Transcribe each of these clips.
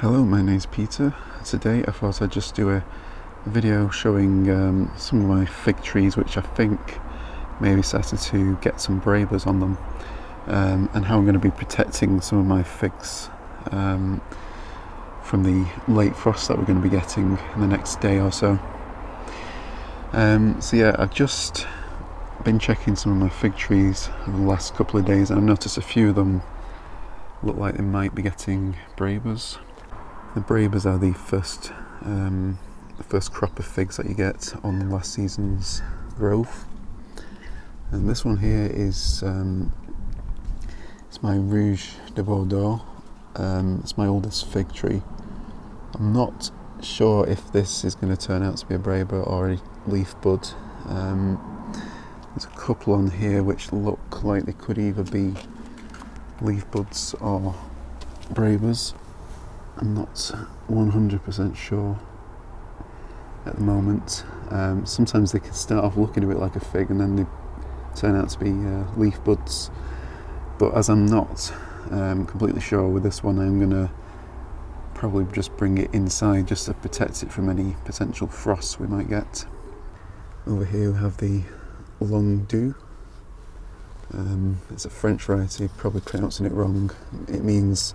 Hello, my name's Peter. Today I thought I'd just do a video showing some of my fig trees which I think maybe started to get some Brebas on them, and how I'm going to be protecting some of my figs from the late frost that we're going to be getting in the next day or so. So yeah, I've just been checking some of my fig trees over the last couple of days, and I've noticed a few of them look like they might be getting Brebas. The Brebas are the first crop of figs that you get on last season's growth, and this one here is it's my Rouge de Bordeaux. It's my oldest fig tree. I'm not sure if this is going to turn out to be a Breba or a leaf bud. There's a couple on here which look like they could either be leaf buds or Brebas. I'm not 100% sure at the moment. Sometimes they can start off looking a bit like a fig and then they turn out to be leaf buds. But as I'm not completely sure with this one, I'm going to probably just bring it inside just to protect it from any potential frosts we might get. Over here we have the Long Du. It's a French variety, probably pronouncing it wrong. It means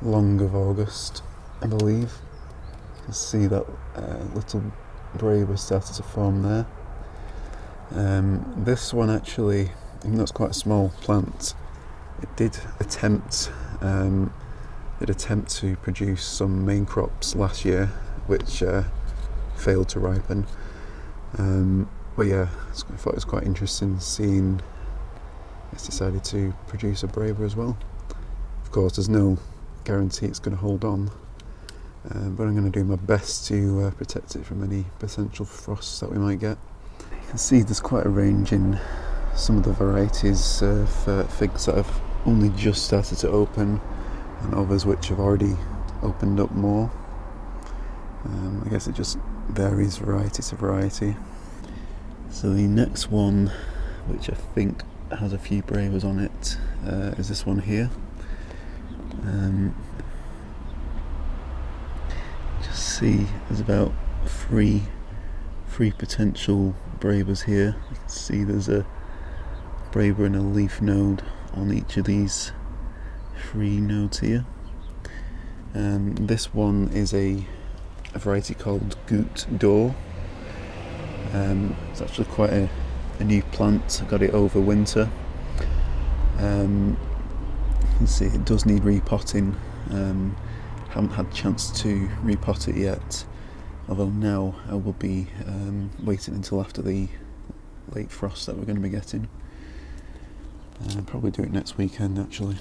long of August, I believe. You can see that little Breba started to form there. This one actually, even though it's quite a small plant, it did attempt to produce some main crops last year, which failed to ripen. But yeah, I thought it was quite interesting seeing it's decided to produce a Breba as well. Of course, there's no guarantee it's going to hold on, but I'm going to do my best to protect it from any potential frosts that we might get. You can see there's quite a range in some of the varieties of figs that have only just started to open, and others which have already opened up more. I guess it just varies variety to variety. So the next one, which I think has a few Brebas on it, is this one here. Just see there's about three potential Brebas here. You can see there's a Breba and a leaf node on each of these 3 nodes here. This one is a variety called Goutte d'Or. It's actually quite a new plant. I got it over winter. You can see it does need repotting. Haven't had a chance to repot it yet, although now I will be waiting until after the late frost that we're going to be getting. Probably do it next weekend actually.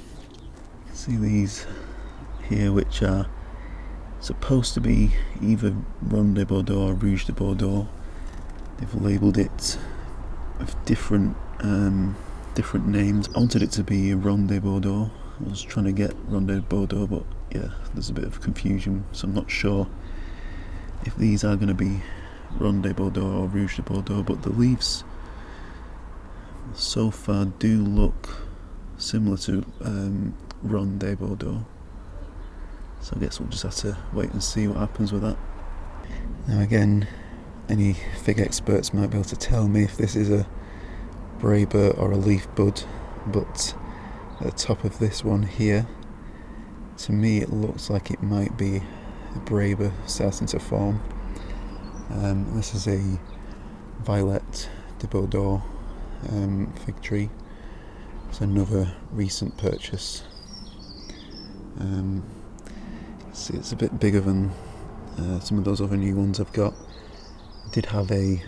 See these here, which are supposed to be either Ronde de Bordeaux or Rouge de Bordeaux. They've labelled it with different names. I wanted it to be Ronde de Bordeaux. I was trying to get Ronde de Bordeaux, but yeah, there's a bit of confusion, so I'm not sure if these are going to be Ronde de Bordeaux or Rouge de Bordeaux, but the leaves so far do look similar to Ronde de Bordeaux, so I guess we'll just have to wait and see what happens with that. Now again, any fig experts might be able to tell me if this is a Breba or a leaf bud, but at the top of this one here, to me it looks like it might be a Breba starting to form. This is a Violet de Bordeaux fig tree. It's another recent purchase. See, it's a bit bigger than some of those other new ones I've got. I did have a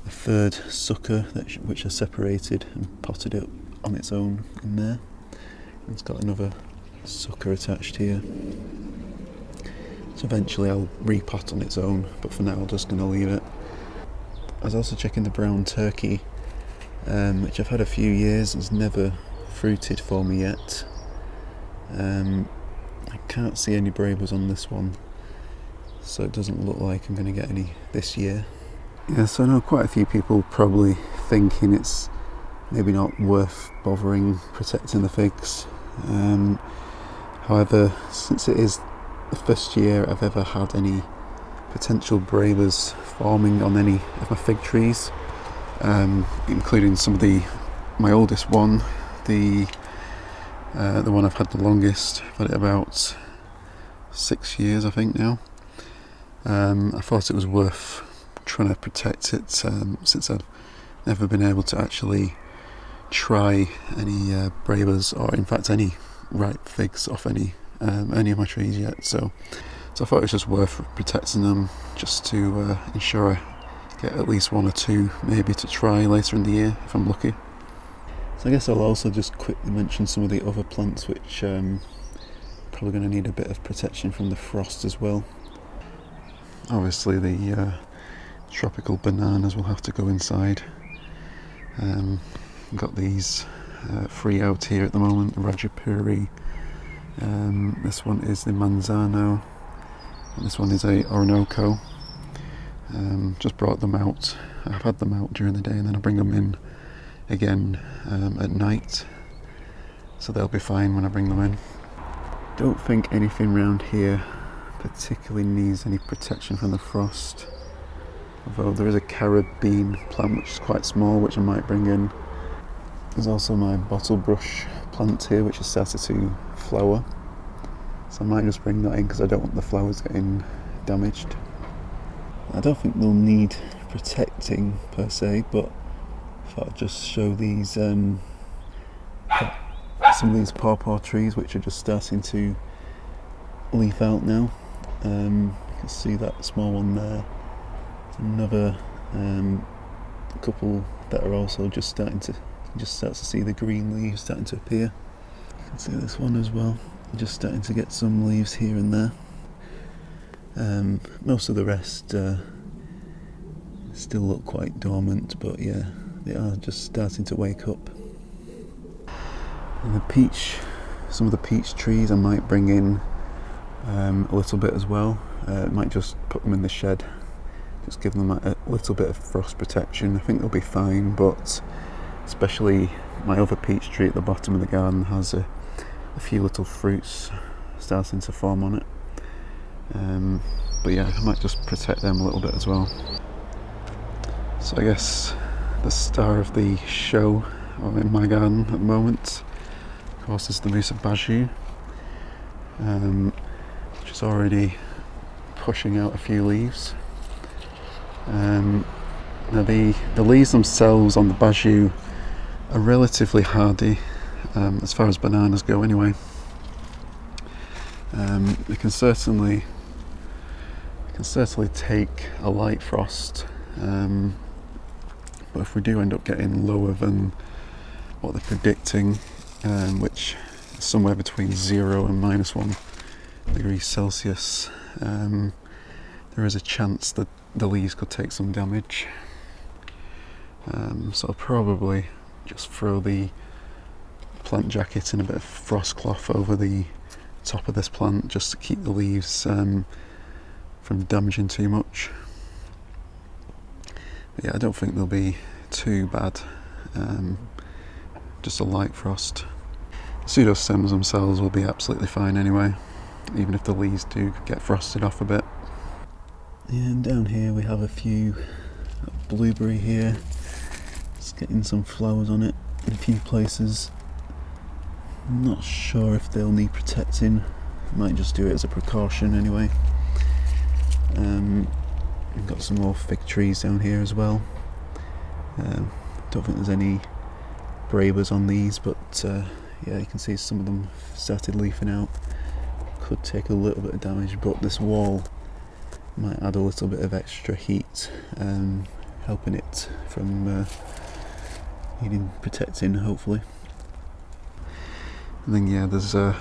third sucker which I separated and potted it on its own in there. It's got another sucker attached here. So eventually I'll repot on its own, but for now I'm just going to leave it. I was also checking the brown turkey, which I've had a few years and has never fruited for me yet. I can't see any Brebas on this one, so it doesn't look like I'm going to get any this year. Yeah, so I know quite a few people probably thinking it's maybe not worth bothering protecting the figs. However, since it is the first year I've ever had any potential Brebas forming on any of my fig trees, including some of my oldest one, the one I've had the longest. I've had it about 6 years, I think now. I thought it was worth trying to protect it, since I've never been able to actually try any Brebas, or in fact any ripe figs off any of my trees yet. So I thought it was just worth protecting them, just to ensure I get at least 1 or 2 maybe to try later in the year if I'm lucky. So I guess I'll also just quickly mention some of the other plants which probably going to need a bit of protection from the frost as well. Obviously the tropical bananas will have to go inside. I've got these 3 out here at the moment, the Rajapuri. This one is the Manzano, and this one is a Orinoco. Just brought them out. I've had them out during the day and then I bring them in again at night, so they'll be fine when I bring them in. Don't think anything around here particularly needs any protection from the frost, although there is a carob bean plant which is quite small, which I might bring in. There's also my bottle brush plant here which has started to flower, so I might just bring that in because I don't want the flowers getting damaged. I don't think they'll need protecting per se, but I thought I'd just show these some of these pawpaw trees which are just starting to leaf out now. You can see that small one there. Another couple that are also just starting to, start to see the green leaves starting to appear. You can see this one as well, just starting to get some leaves here and there. Most of the rest still look quite dormant, but yeah, they are just starting to wake up. And some of the peach trees I might bring in a little bit as well. Might just put them in the shed, just give them a little bit of frost protection. I think they'll be fine, but especially my other peach tree at the bottom of the garden has a few little fruits starting to form on it. But yeah, I might just protect them a little bit as well. So I guess the star of the show in my garden at the moment, of course, is the Musa Baju, which is already pushing out a few leaves. Now the leaves themselves on the Baju are relatively hardy, as far as bananas go anyway. They can certainly take a light frost, but if we do end up getting lower than what they're predicting, which is somewhere between 0 and -1 degrees Celsius, there is a chance that the leaves could take some damage. So I'll probably just throw the plant jacket and a bit of frost cloth over the top of this plant just to keep the leaves from damaging too much. But yeah, I don't think they'll be too bad, just a light frost. Pseudostems themselves will be absolutely fine anyway, even if the leaves do get frosted off a bit. And down here we have a few blueberry here. It's getting some flowers on it in a few places. I'm not sure if they'll need protecting. I might just do it as a precaution anyway. We've got some more fig trees down here as well. Don't think there's any Brebas on these, but yeah, you can see some of them started leafing out. Could take a little bit of damage, but this wall might add a little bit of extra heat, helping it from needing protecting, hopefully. And then yeah, there's a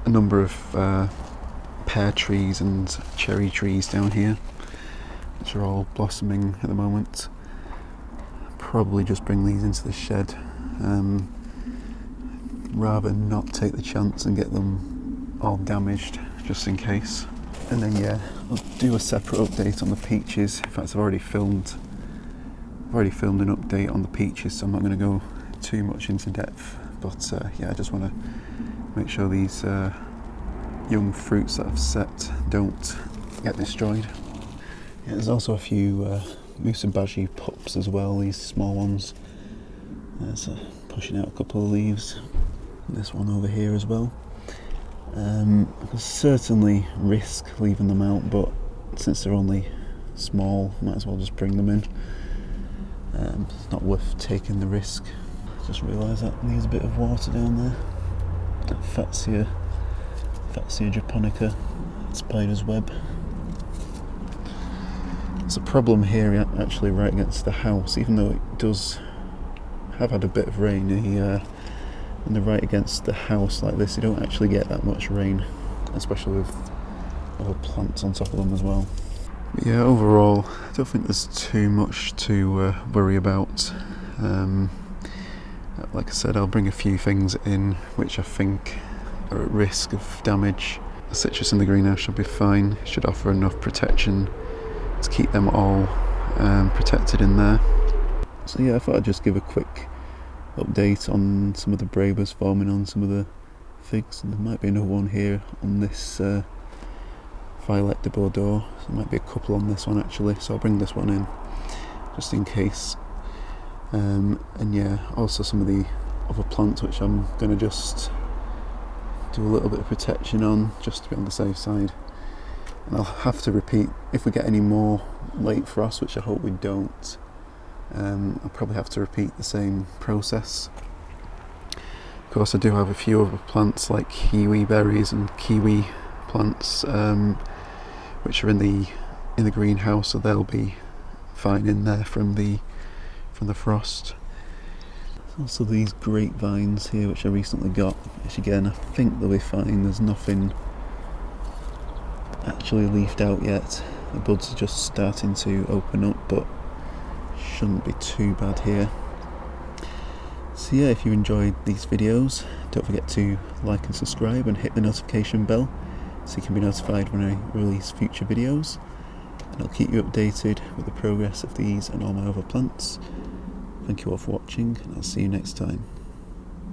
number of pear trees and cherry trees down here, which are all blossoming at the moment. Probably just bring these into the shed, rather not take the chance and get them all damaged, just in case. And then yeah, I'll do a separate update on the peaches. In fact, I've already filmed an update on the peaches, so I'm not going to go too much into depth. But yeah, I just want to make sure these young fruits that I've set don't get destroyed. Yeah, there's also a few musabashi pups as well, these small ones. There's pushing out a couple of leaves. And this one over here as well. I could certainly risk leaving them out, but since they're only small, might as well just bring them in. It's not worth taking the risk. Just realised that needs a bit of water down there. Fatsia japonica, spider's web. There's a problem here actually right against the house, even though it does have had a bit of rain. When they're right against the house like this, you don't actually get that much rain, especially with other plants on top of them as well. But yeah, overall, I don't think there's too much to worry about. Like I said, I'll bring a few things in which I think are at risk of damage. The citrus in the greenhouse should be fine. It should offer enough protection to keep them all protected in there. So yeah, I thought I'd just give a quick update on some of the Brebas forming on some of the figs. And there might be another one here on this Violet de Bordeaux. So there might be a couple on this one actually, so I'll bring this one in just in case. And yeah, also some of the other plants which I'm going to just do a little bit of protection on, just to be on the safe side. And I'll have to repeat, if we get any more late frost, which I hope we don't, I'll probably have to repeat the same process. Of course, I do have a few other plants like kiwi berries and kiwi plants, which are in the greenhouse, so they'll be fine in there from the frost. There's also these grapevines here which I recently got, which again I think they'll be fine. There's nothing actually leafed out yet. The buds are just starting to open up, but shouldn't be too bad here. So yeah, if you enjoyed these videos, don't forget to like and subscribe and hit the notification bell so you can be notified when I release future videos, and I'll keep you updated with the progress of these and all my other plants. Thank you all for watching, and I'll see you next time.